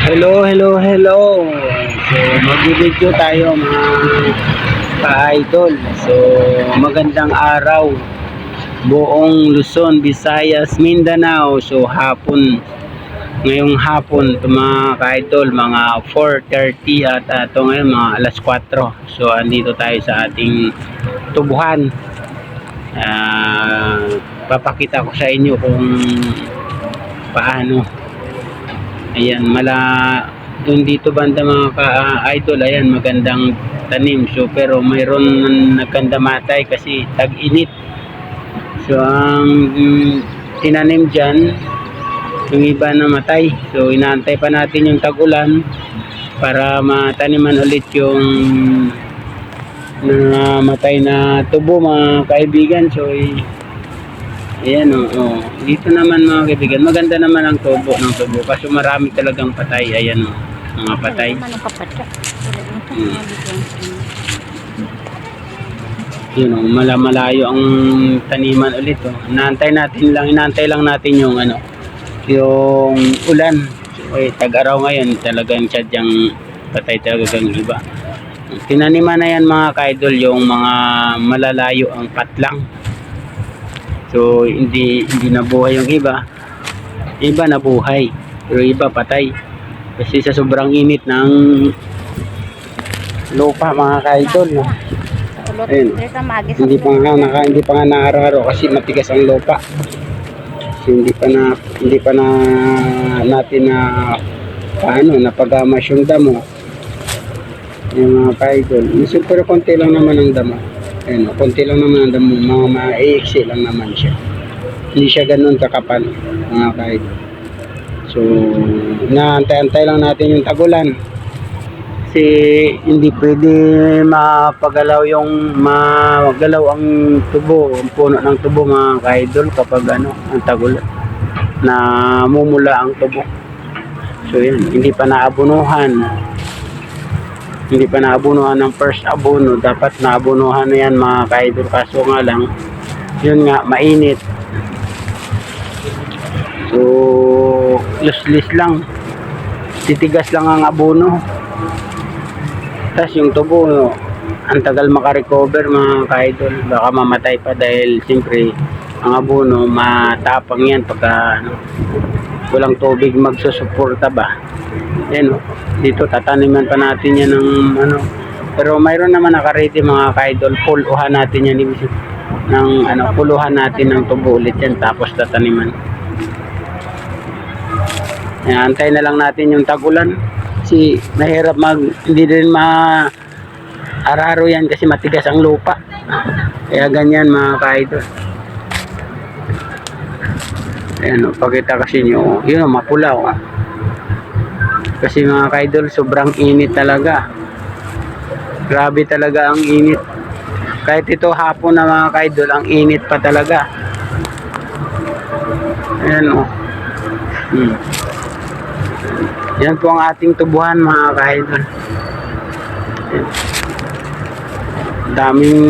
Hello, hello, hello. So, mag-video tayo mga ka-idol. So, magandang araw. Buong Luzon, Visayas, Mindanao. So, ngayong hapon, ito mga ka-idol, mga 4:30 at ito ngayon, mga alas 4. So, andito tayo sa ating tubuhan. Papakita ko sa inyo kung paano. Ayan, doon dito banda mga ka-idol, ayan, magandang tanim. So, pero mayroon nagkandamatay kasi tag-init. So, ang tinanim dyan, yung iba namatay. So, inaantay pa natin yung tag-ulan para mataniman ulit yung namatay na tubo mga kaibigan. So, ayan o. Dito naman mga kaibigan, maganda naman ang tubo ng tubo kasi marami talagang patay. Ayan o, mga patay. Yun o, malayo ang taniman ulit o. Inaantay lang natin yung yung ulan. So, tag-araw ngayon talagang sadyang patay talagang iba. Tinaniman na yan mga ka-idol, yung mga malalayo ang patlang. So, hindi nabuhay yung iba. Iba nabuhay, pero iba patay. Kasi sa sobrang init ng lupa mga ka-idol. Ayun. Hindi pa nga naararo kasi matigas ang lupa. Kasi hindi pa na natin napagamas yung damo. Yung mga ka-idol. Pero konti lang naman ang damo. Ayun, konti lang naman ang damo, mga maiiksi lang naman siya. Hindi siya ganoon kakapal, mga ka-idol. So, naantay-antay lang natin yung tagulan. Kasi hindi pwede magalaw ang tubo, ang puno ng tubo mga ka-idol kapag ang tagulan. Namumula ang tubo. So, yun, hindi pa naabunuhan ng first abono. Dapat naabunuhan na yan mga ka-idol, kaso nga lang yun nga, mainit. So, luslis lang, titigas lang ang abono. Tas yung tubo, ang tagal makarecover mga ka-idol, baka mamatay pa dahil siyempre ang abono matapang yan pagka walang tubig magsusuporta ba. Yan o, dito tataniman pa natin yan ng pero mayroon naman naka-ready mga ka-idol. Puluhan natin yan puluhan natin ng tubo ulit yan tapos tataniman. Yan, antay na lang natin yung tag-ulan kasi mahirap hindi din araro yan kasi matigas ang lupa. Kaya ganyan mga ka-idol. Ayan o, pakita kasi nyo, yun o, mapula o. Kasi mga ka-idol, sobrang init talaga. Grabe talaga ang init. Kahit ito hapon na mga ka-idol, ang init pa talaga. Ayan o. Yan po ang ating tubuhan mga ka-idol. Daming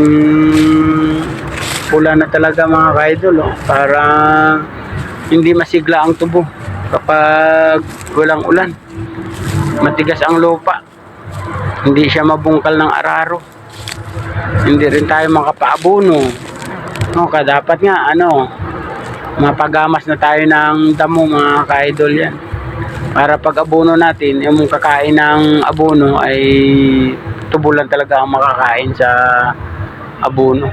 pula na talaga mga ka-idol o. Parang hindi masigla ang tubo kapag walang ulan. Matigas ang lupa, hindi siya mabungkal ng araro, hindi rin tayo makapaabuno. Dapat nga mapagamas na tayo ng damo mga ka-idol yan, para pag abuno natin, yung kakain ng abono ay tubulan talaga ang makakain sa abono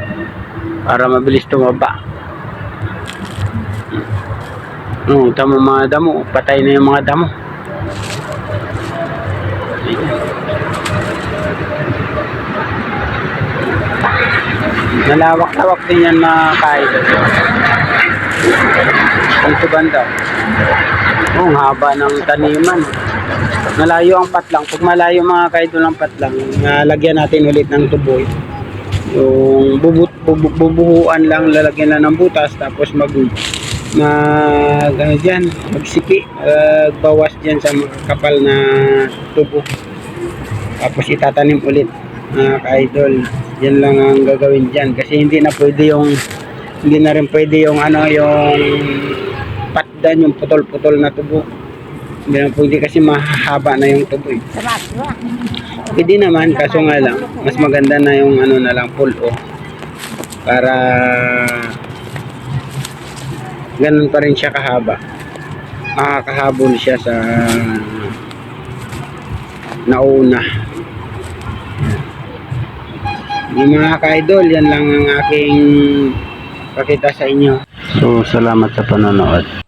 para mabilis tumaba. Tama mga damo, patay na yung mga damo. Nalawak-lawak din yan mga ka-idol. Dito banda, ang haba ng taniman. Malayo ang patlang. Pag malayo mga ka-idol ang patlang, lagyan natin ulit ng tubo. Yung bubuhuan lang, lalagyan na ng butas, tapos magsiki, bawas dyan sa kapal na tubo, tapos itatanim ulit mga ka-idol. Yan lang ang gagawin dyan kasi hindi na rin pwede yung yung patdan, yung putol-putol na tubo. Pwede kasi mahaba na yung tubo eh. Sarap ba? Pwede naman, kaso nga lang, mas maganda na yung ano na lang, pull-o. Para ganun pa rin siya kahaba. Makakahabol siya sa nauna. Yung mga ka-idol, yan lang ang aking pakita sa inyo. So, salamat sa panonood.